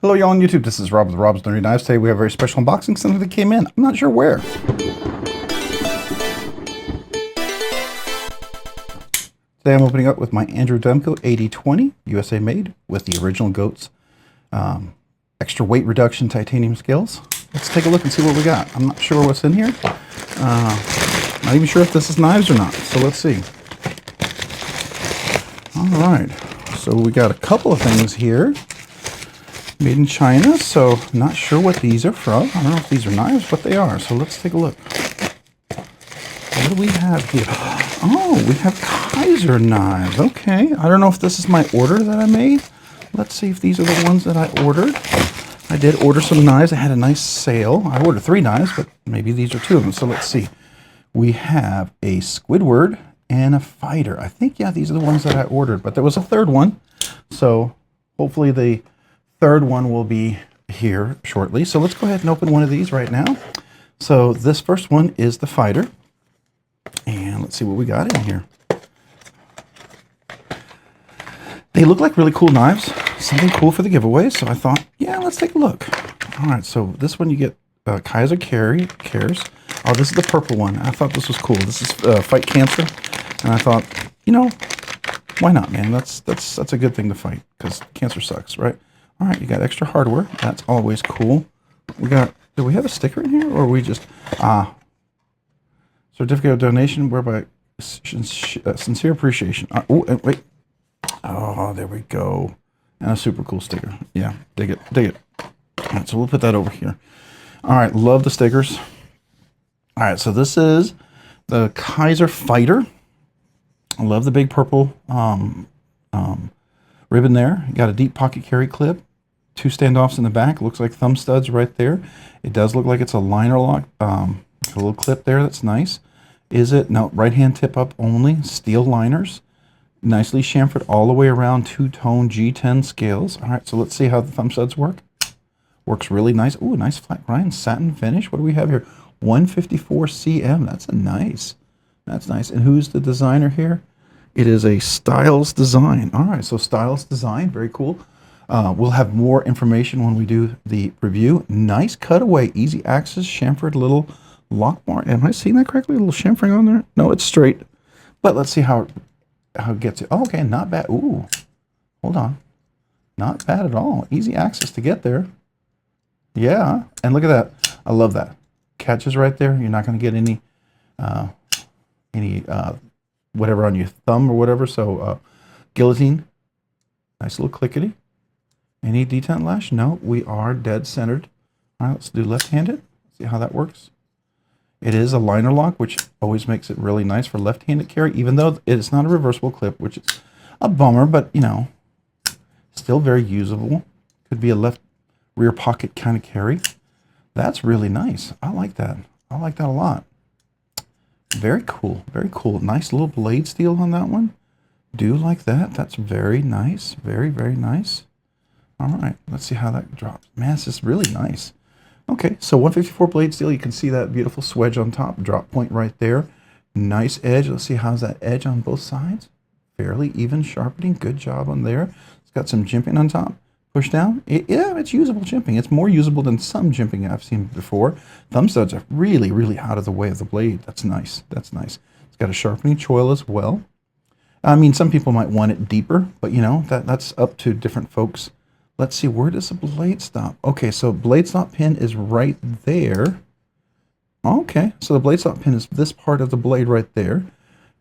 Hello y'all on YouTube, this is Rob with Rob's Nerdy Knives. Today we have a very special unboxing, something that came in. I'm not sure where. Today I'm opening up with my EnjoyMusic 8020, USA made, with the original Goat's extra weight reduction titanium scales. Let's take a look and see what we got. I'm not sure what's in here. Not even sure if this is knives or not, so let's see. Alright, so we got a couple of things here. Made in China, so not sure what these are from. I don't know if these are knives, but they are. So let's take a look. What do we have here? Oh, we have Kizer knives. Okay, I don't know if this is my order that I made. Let's see if these are the ones that I ordered. I did order some knives. I had a nice sale. I ordered 3 knives, but maybe these are 2 of them. So let's see. We have a Squidward and a fighter. I think, yeah, these are the ones that I ordered, but there was a 3rd one. So hopefully the 3rd one will be here shortly. So let's go ahead and open one of these right now. So this first one is the fighter. And let's see what we got in here. They look like really cool knives. Something cool for the giveaway. So I thought, yeah, let's take a look. All right, so this one you get Kizer cares. Oh, this is the purple one. I thought this was cool. This is Fight Cancer. And I thought, you know, why not, man? That's a good thing to fight because cancer sucks, right? All right, you got extra hardware. That's always cool. We got, do we have a sticker in here or are we just, certificate of donation whereby sincere appreciation. Oh, wait. Oh, there we go. And a super cool sticker. Yeah, dig it, dig it. All right, so we'll put that over here. All right, love the stickers. All right, so this is the Kizer Fighter. I love the big purple ribbon there. You got a deep pocket carry clip, 2 standoffs in the back. Looks like thumb studs right there. It does look like it's a liner lock. A little clip there. That's nice. Is it? No, right hand tip up only. Steel liners. Nicely chamfered all the way around. 2-tone G10 scales. All right, so let's see how the thumb studs work. Works really nice. Ooh, nice flat grind satin finish. What do we have here? 154 cm. That's a nice. That's nice. And who's the designer here? It is a Styles Design. All right, so Styles Design, very cool. We'll have more information when we do the review. Nice cutaway, easy access, chamfered little lock bar. Am I seeing that correctly? A little chamfering on there? No, it's straight. But let's see how it gets it. Oh, okay, not bad. Ooh, hold on. Not bad at all. Easy access to get there. Yeah, and look at that. I love that. Catches right there. You're not going to get any whatever on your thumb or whatever. So guillotine, nice little clickety. Any detent lash? No, we are dead centered. All right, let's do left-handed. See how that works. It is a liner lock, which always makes it really nice for left-handed carry, even though it's not a reversible clip, which is a bummer, but you know, still very usable. Could be a left rear pocket kind of carry. That's really nice. I like that. I like that a lot. Very cool. Very cool. Nice little blade steel on that one. Do like that. That's very nice. Very, very nice. All right. Let's see how that drops. Man, this is really nice. Okay. So 154 blade steel. You can see that beautiful swedge on top. Drop point right there. Nice edge. Let's see how's that edge on both sides. Fairly even sharpening. Good job on there. It's got some jimping on top. Push down. Yeah, it's usable jimping. It's more usable than some jimping I've seen before. Thumb studs are really, really out of the way of the blade. That's nice. That's nice. It's got a sharpening choil as well. I mean, some people might want it deeper, but you know, that's up to different folks. Let's see, where does the blade stop? Okay, so blade stop pin is right there. Okay, so the blade stop pin is this part of the blade right there.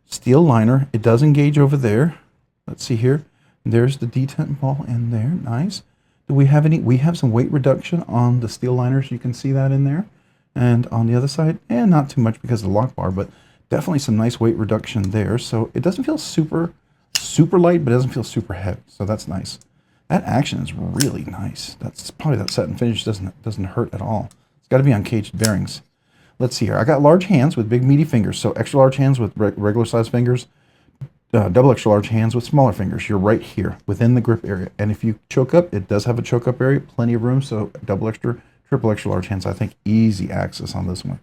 Steel liner. It does engage over there. Let's see here. There's the detent ball in there. Nice. Do we have any? We have some weight reduction on the steel liners. You can see that in there. And on the other side, not too much because of the lock bar, but definitely some nice weight reduction there. So it doesn't feel super, super light, but it doesn't feel super heavy. So that's nice. That action is really nice. That's probably that satin finish doesn't hurt at all. It's got to be on caged bearings. Let's see here. I got large hands with big meaty fingers. So extra large hands with regular size fingers. Double extra large hands with smaller fingers. You're right here within the grip area. And if you choke up, it does have a choke up area, plenty of room. So double extra, triple extra large hands. I think easy access on this one.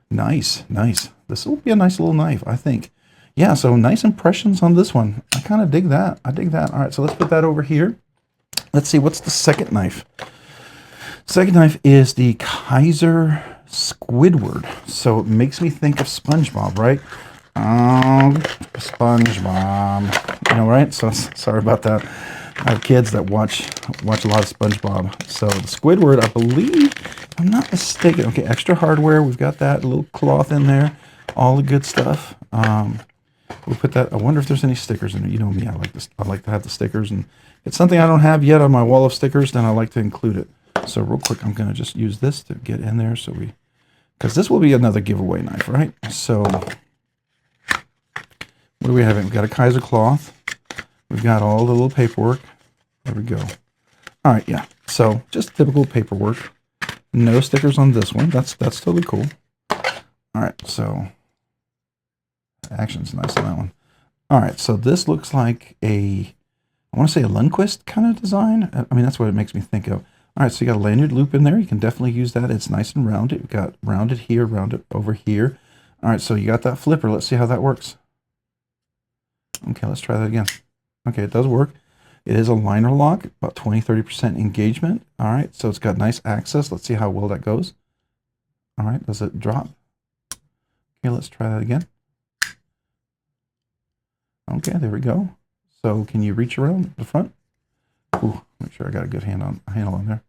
Nice, nice. This will be a nice little knife, I think. Yeah, so nice impressions on this one. I kind of dig that. I dig that. All right, so let's put that over here. Let's see, what's the second knife? Second knife is the Kizer Squidward. So it makes me think of SpongeBob, right? SpongeBob. You know, right? So sorry about that. I have kids that watch a lot of SpongeBob. So the Squidward, I believe, if I'm not mistaken. Okay, extra hardware. We've got that little cloth in there. All the good stuff. We'll put that. I wonder if there's any stickers in it. You know me. I like this. I like to have the stickers, and it's something I don't have yet on my wall of stickers. Then I like to include it. So real quick, I'm gonna just use this to get in there. So because this will be another giveaway knife, right? So what do we have? We've got a Kizer cloth. We've got all the little paperwork. There we go. All right, yeah. So just typical paperwork. No stickers on this one. That's totally cool. All right, so action's nice on that one. All right, so this looks like I want to say a Lundquist kind of design. I mean, that's what it makes me think of. All right, so you got a lanyard loop in there. You can definitely use that. It's nice and rounded. You've got rounded here, rounded over here. All right, so you got that flipper. Let's see how that works. Okay, let's try that again. Okay, it does work. It is a liner lock, about 20-30% engagement. All right, so it's got nice access. Let's see how well that goes. All right, does it drop? Okay, let's try that again. Okay, there we go. So can you reach around the front? Ooh, make sure I got a good handle on there.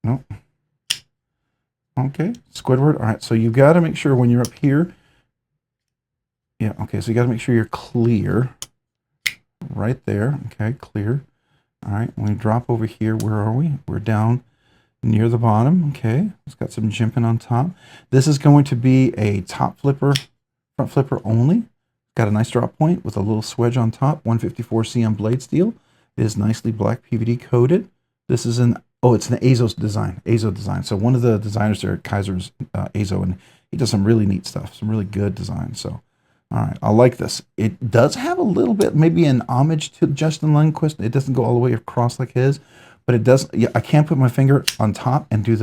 Nope. Okay, Squidward. All right, so you got to make sure when you're up here. Yeah, okay, so you got to make sure you're clear. Right there. Okay, clear. All right, when we drop over here, where are we? We're down near the bottom. Okay, it's got some jimping on top. This is going to be a top flipper, front flipper only. Got a nice drop point with a little swedge on top, 154 cm blade steel. It is nicely black PVD coated. This is it's an Azo design. So one of the designers there at Kizer's Azo, and he does some really neat stuff, some really good designs. So, all right, I like this. It does have a little bit, maybe an homage to Justin Lundquist. It doesn't go all the way across like his, but it does. Yeah, I can't put my finger on top and do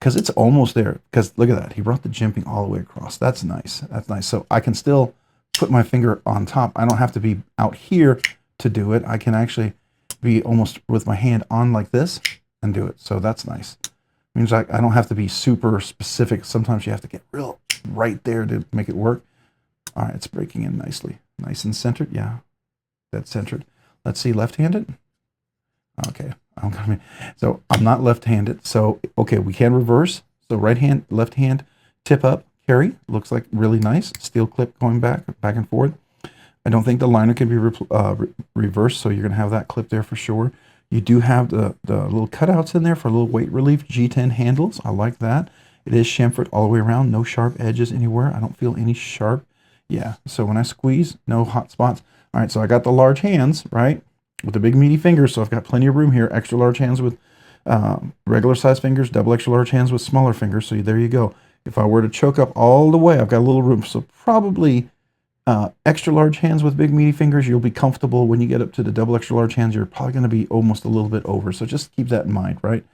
because it's almost there. Because look at that, he brought the jimping all the way across. That's nice. That's nice. So I can still put my finger on top. I don't have to be out here to do it. I can actually be almost with my hand on like this and do it. So that's nice. Means I don't have to be super specific. Sometimes you have to get real right there to make it work. All right, it's breaking in nicely. Nice and centered. Yeah, that's centered. Let's see, left-handed. Okay, so I'm not left-handed. So, okay, we can reverse. So right hand, left hand, tip up, carry. Looks like really nice. Steel clip going back and forth. I don't think the liner can be reversed, so you're going to have that clip there for sure. You do have the little cutouts in there for a little weight relief G10 handles. I like that. It is chamfered all the way around. No sharp edges anywhere. I don't feel any sharp. Yeah, so when I squeeze, no hot spots. All right, so I got the large hands, right, with the big meaty fingers, so I've got plenty of room here. Extra large hands with regular size fingers, double extra large hands with smaller fingers, so there you go. If I were to choke up all the way, I've got a little room, so probably extra large hands with big meaty fingers, you'll be comfortable. When you get up to the double extra large hands, you're probably going to be almost a little bit over, so just keep that in mind, right?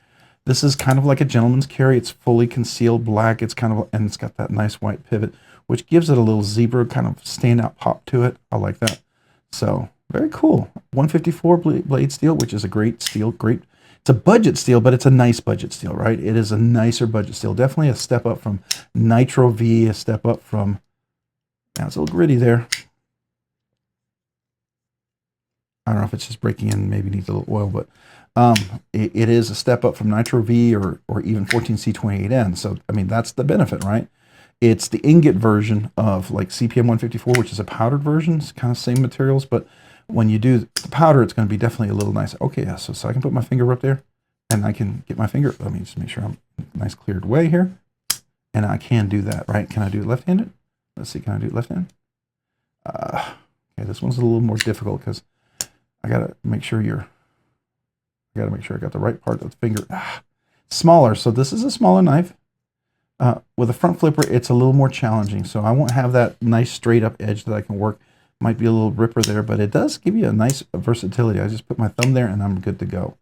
This is kind of like a gentleman's carry. It's fully concealed black. It's kind of, and it's got that nice white pivot, which gives it a little zebra kind of standout pop to it. I like that. So very cool. 154 blade steel, which is a great steel. Great. It's a budget steel, but it's a nice budget steel, right? It is a nicer budget steel. Definitely a step up from Nitro V, a step up from, now it's a little gritty there. I don't know if it's just breaking in, maybe needs a little oil, but it is a step up from Nitro V or even 14C28N. So, I mean, that's the benefit, right? It's the ingot version of like CPM 154, which is a powdered version. It's kind of same materials, but when you do the powder, it's going to be definitely a little nicer. Okay, yeah, so I can put my finger up there, and I can get my finger. Let me just make sure I'm nice cleared way here. And I can do that, right? Can I do it left-handed? Let's see, can I do it left-handed? Okay, this one's a little more difficult because I got to make sure I got the right part of the finger. Smaller, so this is a smaller knife. With a front flipper, it's a little more challenging, so I won't have that nice straight up edge that I can work. Might be a little ripper there, but it does give you a nice versatility. I just put my thumb there and I'm good to go.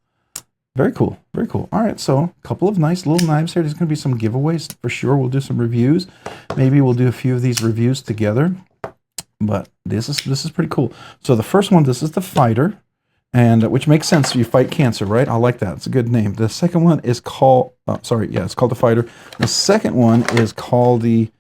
Very cool, very cool. All right, so a couple of nice little knives here. There's going to be some giveaways for sure. We'll do some reviews. Maybe we'll do a few of these reviews together, but this is pretty cool. So the first one, this is the Fighter. and which makes sense. You fight cancer, right? I like that. It's a good name. The second one is called, it's called the Fighter. The second one is called the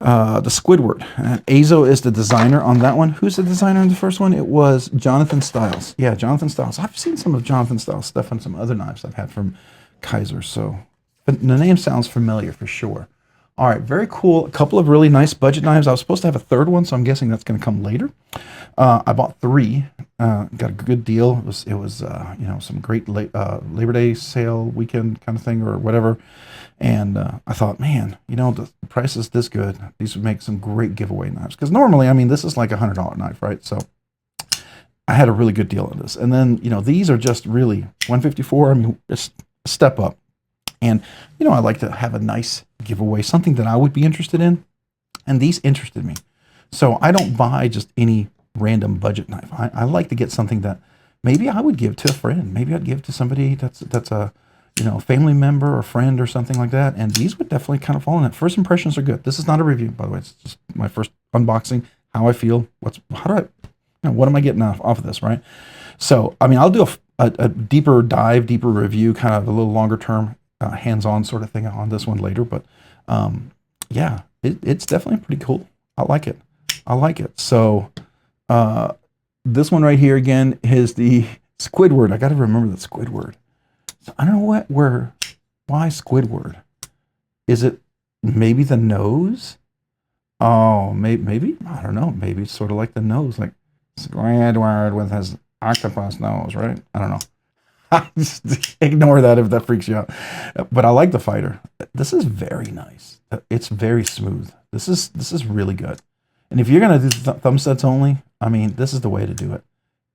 Squidward. And Azo is the designer on that one. Who's the designer in the first one? It was Jonathan Stiles. Yeah, Jonathan Stiles. I've seen some of Jonathan Stiles stuff on some other knives I've had from Kizer, so but the name sounds familiar for sure. All right, very cool. A couple of really nice budget knives. I was supposed to have a third one, so I'm guessing that's going to come later. I bought 3. Got a good deal. It was some great Labor Day sale weekend kind of thing or whatever. And I thought, man, the price is this good. These would make some great giveaway knives. Because normally, I mean, this is like a $100 knife, right? So I had a really good deal on this. And then, these are just really $154. I mean, just a step up. And, I like to have a nice giveaway, something that I would be interested in. And these interested me. So I don't buy just any random budget knife. I like to get something that maybe I would give to a friend. Maybe I'd give to somebody that's a family member or friend or something like that. And these would definitely kind of fall in it. First impressions are good. This is not a review, by the way. It's just my first unboxing, how I feel, what am I getting off of this, right? So, I mean, I'll do a deeper review, kind of a little longer term, hands-on sort of thing on this one later. But yeah, it's definitely pretty cool. I like it. So this one right here again is the Squidward. I got to remember the Squidward. So I don't know why Squidward? Is it maybe the nose? Oh, maybe, I don't know. Maybe it's sort of like the nose, like Squidward with his octopus nose, right? I don't know. Just ignore that if that freaks you out. But I like the Fighter. This is very nice. It's very smooth. This is really good. And if you're gonna do thumb sets only, I mean, this is the way to do it.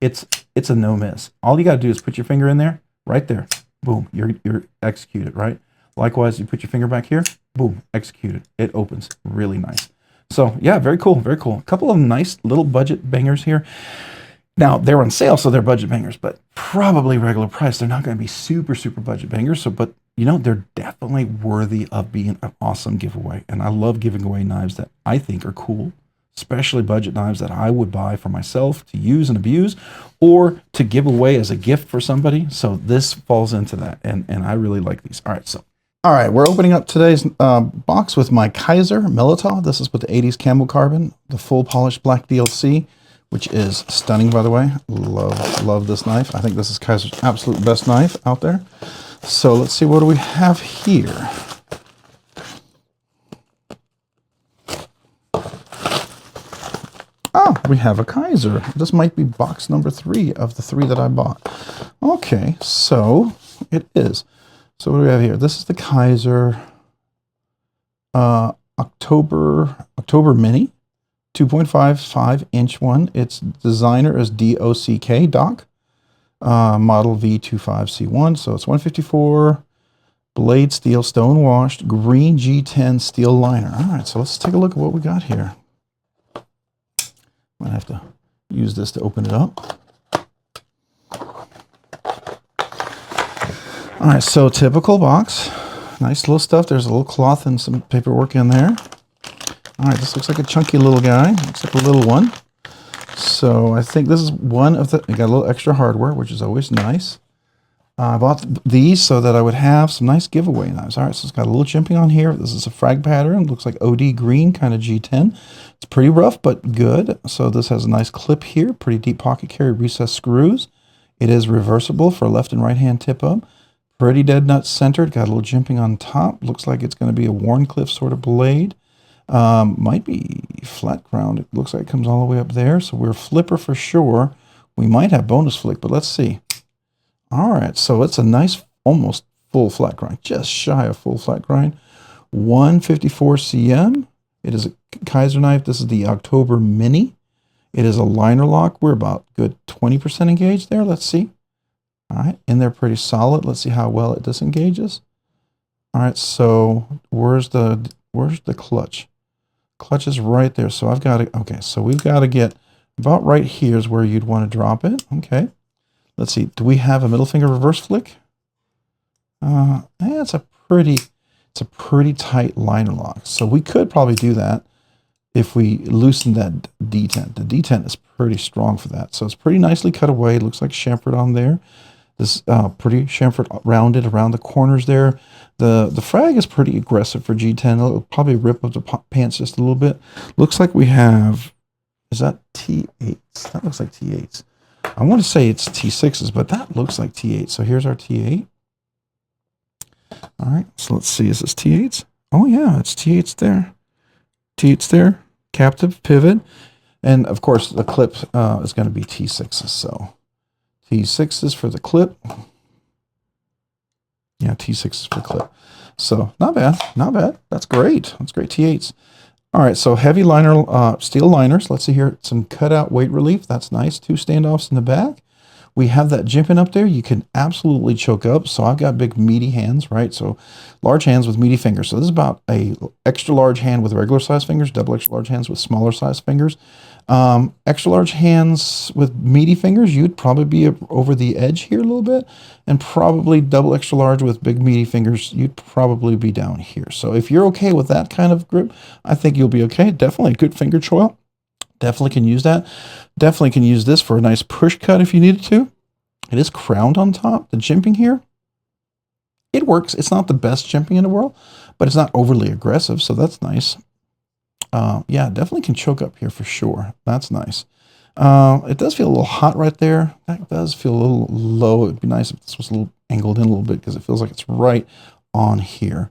It's a no miss. All you gotta do is put your finger in there, right there. Boom, you're executed, right? Likewise, you put your finger back here, boom, executed. It opens really nice. So yeah, very cool, very cool. A couple of nice little budget bangers here. Now they're on sale, so they're budget bangers, but probably regular price. They're not going to be super budget bangers. So, but they're definitely worthy of being an awesome giveaway. And I love giving away knives that I think are cool, especially budget knives that I would buy for myself to use and abuse, or to give away as a gift for somebody. So this falls into that, and I really like these. All right, we're opening up today's box with my Kizer Militao. This is with the 80s Camel Carbon, the full polished black DLC, which is stunning, by the way. Love this knife. I think this is Kizer's absolute best knife out there. So let's see, what do we have here? Oh, we have a Kizer. This might be box number 3 of the 3 that I bought. Okay, so it is. So what do we have here? This is the Kizer October Mini, 2.55-inch one. Its designer is Dock, model V25C1. So it's 154, blade steel, stone washed, green G10 steel liner. All right, so let's take a look at what we got here. Might have to use this to open it up. All right, so typical box. Nice little stuff. There's a little cloth and some paperwork in there. All right, this looks like a chunky little guy. Looks like a little one. So I think this is one of the, you got a little extra hardware, which is always nice. I bought these so that I would have some nice giveaway knives. All right, so it's got a little jimping on here. This is a frag pattern. Looks like OD green, kind of G10. It's pretty rough, but good. So this has a nice clip here. Pretty deep pocket carry, recessed screws. It is reversible for left and right hand tip up. Pretty dead nut centered. Got a little jimping on top. Looks like it's going to be a Warncliffe sort of blade. Might be flat ground. It looks like it comes all the way up there. So we're flipper for sure. We might have bonus flick, but let's see. All right, so it's a nice, almost full flat grind, just shy of full flat grind. 154 cm. It is a Kizer knife. This is the October Mini. It is a liner lock. We're about good 20% engaged there. Let's see. All right, in there pretty solid. Let's see how well it disengages. All right, so where's the clutch? Clutch is right there. So I've got to, okay, so we've got to get about right here is where you'd want to drop it. Okay. Let's see, do we have a middle finger reverse flick? Yeah, it's a pretty tight liner lock. So we could probably do that if we loosen that detent. The detent is pretty strong for that. So it's pretty nicely cut away. It looks like chamfered on there. This pretty chamfered rounded around the corners there. The frag is pretty aggressive for G10. It'll probably rip up the pants just a little bit. Looks like we have, is that T8s? That looks like T8s. I want to say it's T6s, but that looks like T8. So here's our T8. All right, so let's see. Is this T8s? Oh yeah, it's T8s there. T8s there. Captive pivot, and of course the clip is going to be T6s. So T6s for the clip. Yeah, T6s for clip. So not bad, not bad. That's great. That's great. T8s. All right, so heavy liner, steel liners. Let's see here. Some cutout weight relief. That's nice. 2 standoffs in the back. We have that jimping up there. You can absolutely choke up. So I've got big meaty hands, right? So large hands with meaty fingers. So this is about a extra large hand with regular size fingers, double extra large hands with smaller size fingers. Extra large hands with meaty fingers, you'd probably be over the edge here a little bit, and probably double extra large with big meaty fingers, you'd probably be down here. So if you're okay with that kind of grip, I think you'll be okay. Definitely a good finger choil. Definitely can use that. Definitely can use this for a nice push cut if you needed to. It is crowned on top. The jimping here, it works. It's not the best jimping in the world, but it's not overly aggressive, so that's nice. Yeah, definitely can choke up here for sure. That's nice. It does feel a little hot right there. That does feel a little low. It'd be nice if this was a little angled in a little bit because it feels like it's right on here.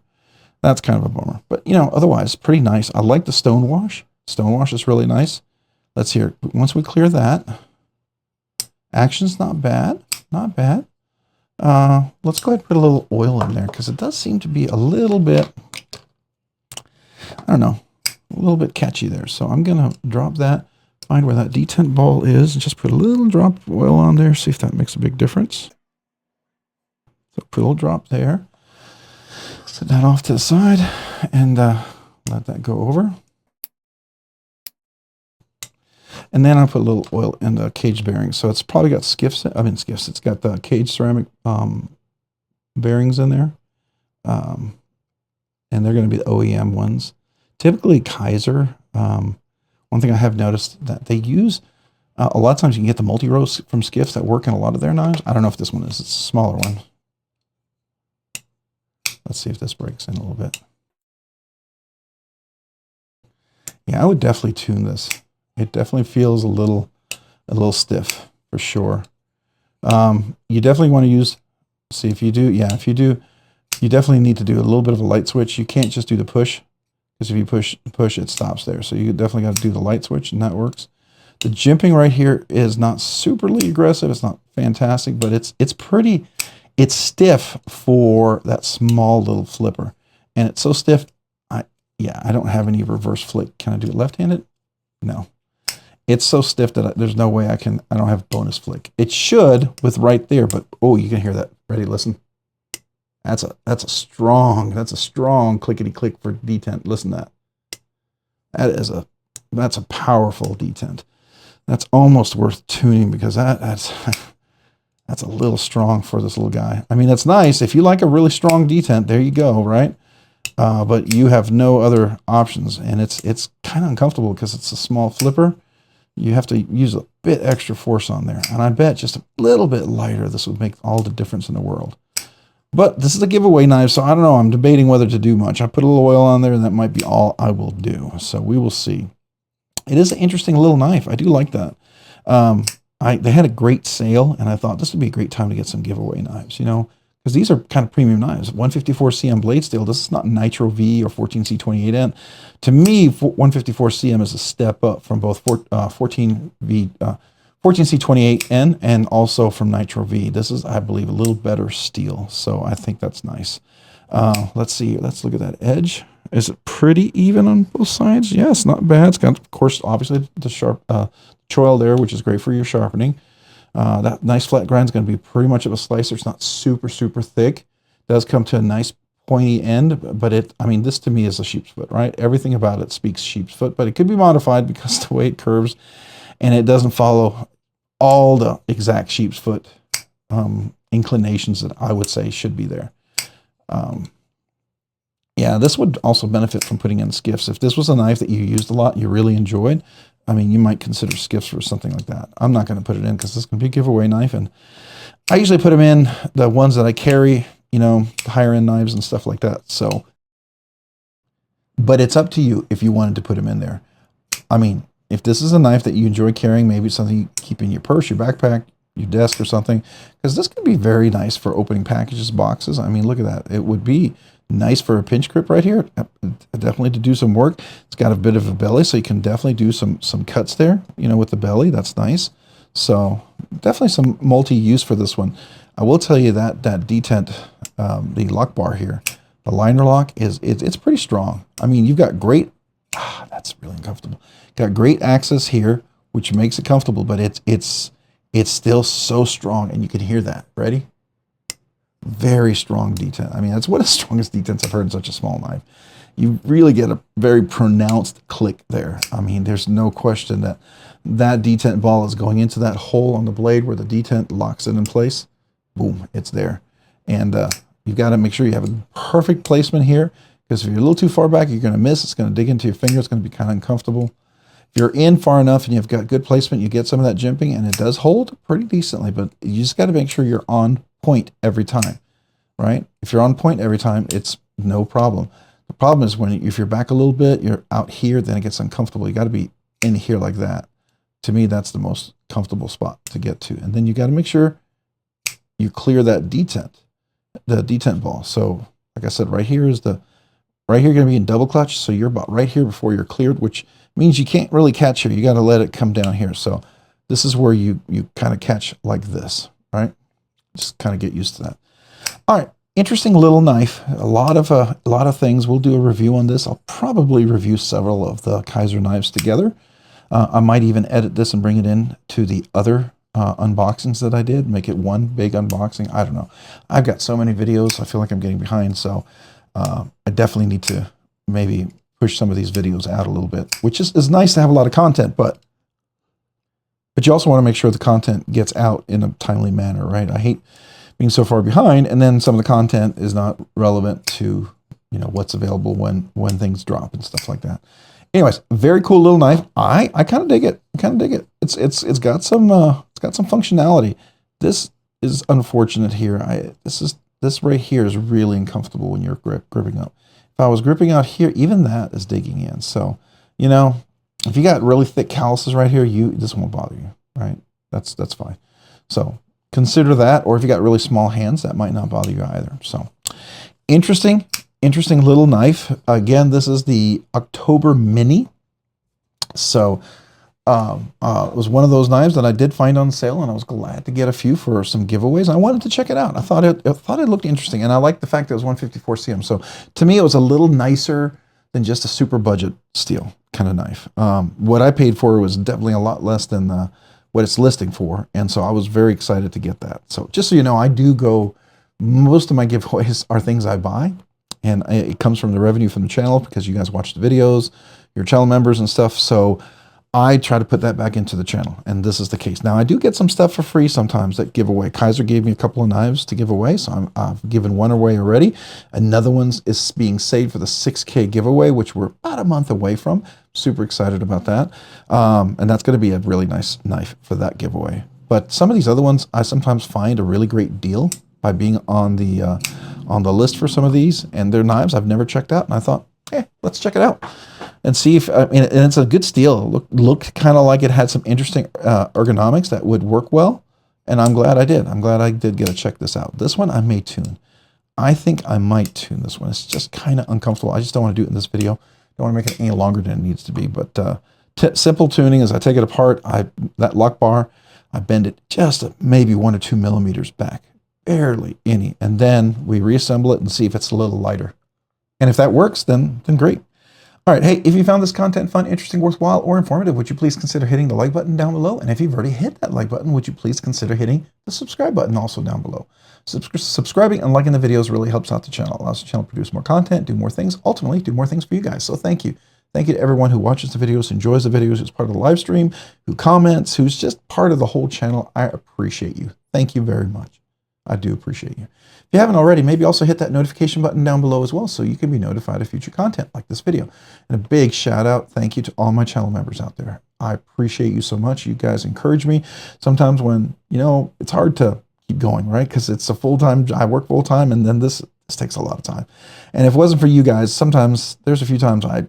That's kind of a bummer. But, you know, otherwise, pretty nice. I like the stonewash. Stonewash is really nice. Let's hear it. Once we clear that, action's not bad. Not bad. Let's go ahead and put a little oil in there because it does seem to be a little bit, I don't know, a little bit catchy there. So I'm going to drop that, find where that detent ball is, and just put a little drop of oil on there, see if that makes a big difference. So put a little drop there. Set that off to the side and let that go over. And then I'll put a little oil in the cage bearings. So it's probably got skiffs. It's got the cage ceramic bearings in there. And they're going to be the OEM ones. Typically Kizer. One thing I have noticed that they use, a lot of times you can get the multi-rows from Skiffs that work in a lot of their knives. I don't know if this one is. It's a smaller one. Let's see if this breaks in a little bit. Yeah, I would definitely tune this. It definitely feels a little stiff for sure. You definitely want to use, see if you do, yeah, if you do, you definitely need to do a little bit of a light switch. You can't just do the push, because if you push, it stops there. So you definitely got to do the light switch, and that works. The jimping right here is not superly aggressive. It's not fantastic, but it's pretty, it's stiff for that small little flipper. And it's so stiff, I don't have any reverse flick. Can I do it left-handed? No. It's so stiff that there's no way I don't have bonus flick. It should with right there, but oh, you can hear that. Ready, listen. That's a strong clickety click for detent. Listen to that. That's a powerful detent. That's almost worth tuning because that's a little strong for this little guy. I mean, that's nice. If you like a really strong detent, there you go, right? But you have no other options, and it's kind of uncomfortable because it's a small flipper. You have to use a bit extra force on there. And I bet just a little bit lighter, this would make all the difference in the world. But this is a giveaway knife, so I don't know. I'm debating whether to do much. I put a little oil on there, and that might be all I will do. So we will see. It is an interesting little knife. I do like that. They had a great sale, and I thought this would be a great time to get some giveaway knives, you know, because these are kind of premium knives. 154cm blade steel. This is not Nitro V or 14C28N. To me, 154cm is a step up from both 14C28N and also from Nitro V. This is, I believe, a little better steel, so I think that's nice. Let's see. Let's look at that edge. Is it pretty even on both sides? Yes, not bad. It's got, of course, obviously the sharp choil there, which is great for your sharpening. That nice flat grind is going to be pretty much of a slicer. It's not super thick. It does come to a nice pointy end, but I mean, this to me is a sheep's foot, right? Everything about it speaks sheep's foot, but it could be modified because the way it curves, and it doesn't follow all the exact sheep's foot inclinations that I would say should be there. Yeah, this would also benefit from putting in skiffs. If this was a knife that you used a lot, you really enjoyed, I mean, you might consider Skiffs for something like that. I'm not going to put it in because this is going to be a giveaway knife, and I usually put them in the ones that I carry, you know, higher end knives and stuff like that. So, but it's up to you if you wanted to put them in there. I mean, if this is a knife that you enjoy carrying, maybe it's something you keep in your purse, your backpack, your desk or something, because this could be very nice for opening packages, boxes. I mean, look at that. It would be nice for a pinch grip right here. Definitely to do some work. It's got a bit of a belly, so you can definitely do some cuts there, you know, with the belly. That's nice. So definitely some multi-use for this one. I will tell you that detent, the lock bar here, the liner lock it's pretty strong. I mean, you've got great, that's really uncomfortable. Got great access here, which makes it comfortable, but it's still so strong, and you can hear that. Ready? Very strong detent. I mean, that's one of the strongest detents I've heard in such a small knife. You really get a very pronounced click there. I mean, there's no question that that detent ball is going into that hole on the blade where the detent locks it in place. Boom, it's there. And you've got to make sure you have a perfect placement here, because if you're a little too far back, you're going to miss. It's going to dig into your finger. It's going to be kind of uncomfortable. If you're in far enough and you've got good placement, you get some of that jimping, and it does hold pretty decently, but you just got to make sure you're on point every time, right? If you're on point every time, it's no problem. The problem is if you're back a little bit, you're out here, then it gets uncomfortable. You got to be in here like that. To me, that's the most comfortable spot to get to. And then you got to make sure you clear that detent, the detent ball. So like I said, right here is right here going to be in double clutch. So you're about right here before you're cleared, which means you can't really catch here. You got to let it come down here. So this is where you kind of catch like this, right? Just kind of get used to that. All right. Interesting little knife. A lot of things. We'll do a review on this. I'll probably review several of the Kizer knives together. I might even edit this and bring it in to the other unboxings that I did. Make it one big unboxing. I don't know. I've got so many videos. I feel like I'm getting behind. So I definitely need to maybe push some of these videos out a little bit, which is nice to have a lot of content, but you also want to make sure the content gets out in a timely manner, right? I hate being so far behind, and then some of the content is not relevant to, you know, what's available when things drop and stuff like that. Anyways, very cool little knife. I kind of dig it. I kind of dig it. It's got some functionality. This is unfortunate here. This right here is really uncomfortable when you're gripping up. If I was gripping out here, even that is digging in. So, you know, if you got really thick calluses right here, this won't bother you, right? That's fine. So consider that. Or if you got really small hands, that might not bother you either. So interesting little knife. Again, this is the October Mini. So it was one of those knives that I did find on sale, and I was glad to get a few for some giveaways. I wanted to check it out. I thought it looked interesting, and I liked the fact that it was 154 cm. So to me, it was a little nicer than just a super budget steel kind of knife. What I paid for was definitely a lot less than what it's listing for, and so I was very excited to get that. So just so you know, I do go, most of my giveaways are things I buy, and it comes from the revenue from the channel because you guys watch the videos, your channel members and stuff. So I try to put that back into the channel, and this is the case. Now, I do get some stuff for free sometimes that give away. Kizer gave me a couple of knives to give away, so I've given one away already. Another one is being saved for the 6K giveaway, which we're about a month away from. Super excited about that. And that's going to be a really nice knife for that giveaway. But some of these other ones, I sometimes find a really great deal by being on the list for some of these, and they're knives I've never checked out, and I thought, hey, let's check it out and see if, and it's a good steel. Looked kind of like it had some interesting ergonomics that would work well, and I'm glad I did. I'm glad I did get to check this out. This one I may tune. I think I might tune this one. It's just kind of uncomfortable. I just don't want to do it in this video. Don't want to make it any longer than it needs to be, but simple tuning is I take it apart, that lock bar, I bend it just maybe 1 or 2 millimeters back, barely any, and then we reassemble it and see if it's a little lighter. And if that works, then great. All right, hey, if you found this content fun, interesting, worthwhile, or informative, would you please consider hitting the like button down below? And if you've already hit that like button, would you please consider hitting the subscribe button also down below? Subscribing and liking the videos really helps out the channel, allows the channel to produce more content, do more things, ultimately do more things for you guys. So thank you. Thank you to everyone who watches the videos, enjoys the videos, who's part of the live stream, who comments, who's just part of the whole channel. I appreciate you. Thank you very much. I do appreciate you. If you haven't already, maybe also hit that notification button down below as well so you can be notified of future content like this video. And a big shout out, thank you to all my channel members out there. I appreciate you so much. You guys encourage me sometimes when, you know, it's hard to keep going, right? Because it's a full-time, I work full-time, and then this takes a lot of time. And if it wasn't for you guys, sometimes there's a few times I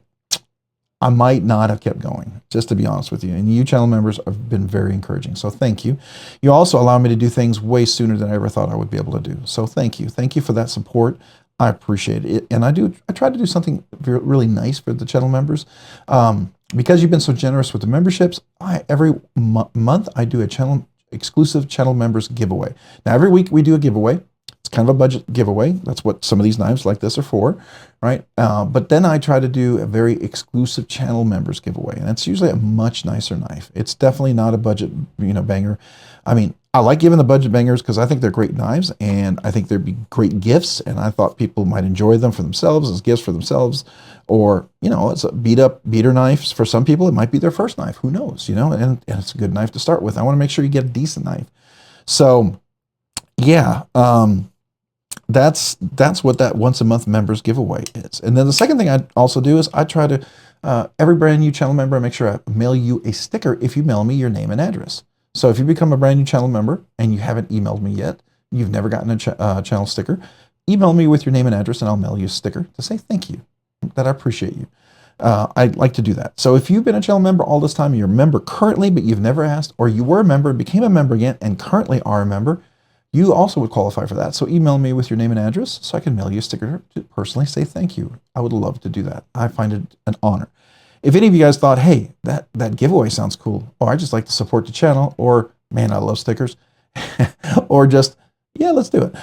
might not have kept going, just to be honest with you. And you channel members have been very encouraging. So thank you. You also allow me to do things way sooner than I ever thought I would be able to do. So thank you. Thank you for that support. I appreciate it. And I try to do something really nice for the channel members. Because you've been so generous with the memberships, every month I do a exclusive channel members giveaway. Now every week we do a giveaway. It's kind of a budget giveaway. That's what some of these knives like this are for, right? But then I try to do a very exclusive channel members giveaway, and it's usually a much nicer knife. It's definitely not a budget, you know, banger. I mean, I like giving the budget bangers because I think they're great knives, and I think they'd be great gifts, and I thought people might enjoy them for themselves as gifts for themselves, or, you know, it's a beater knife. For some people, it might be their first knife. Who knows, you know, and it's a good knife to start with. I want to make sure you get a decent knife. So, yeah, that's what that once a month members giveaway is. And then the second thing I also do is I try to, every brand new channel member, I make sure I mail you a sticker if you mail me your name and address. So if you become a brand new channel member and you haven't emailed me yet, you've never gotten a channel sticker, email me with your name and address and I'll mail you a sticker to say thank you, that I appreciate you. I'd like to do that. So if you've been a channel member all this time, you're a member currently, but you've never asked, or you were a member, became a member again, and currently are a member, you also would qualify for that. So email me with your name and address so I can mail you a sticker to personally say thank you. I would love to do that. I find it an honor. If any of you guys thought, hey, that giveaway sounds cool, or I just like to support the channel, or man, I love stickers, or just, yeah, let's do it.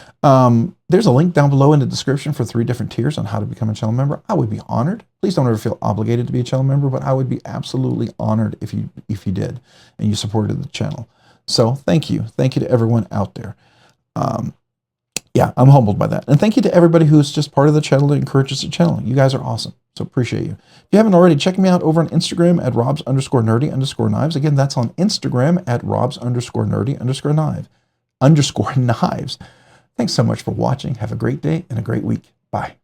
There's a link down below in the description for 3 different tiers on how to become a channel member. I would be honored. Please don't ever feel obligated to be a channel member, but I would be absolutely honored if you did and you supported the channel. So thank you. Thank you to everyone out there. Yeah, I'm humbled by that. And thank you to everybody who's just part of the channel that encourages the channel. You guys are awesome. So appreciate you. If you haven't already, check me out over on Instagram at robs_nerdy_knives. Again, that's on Instagram at robs_nerdy_knives. Thanks so much for watching. Have a great day and a great week. Bye.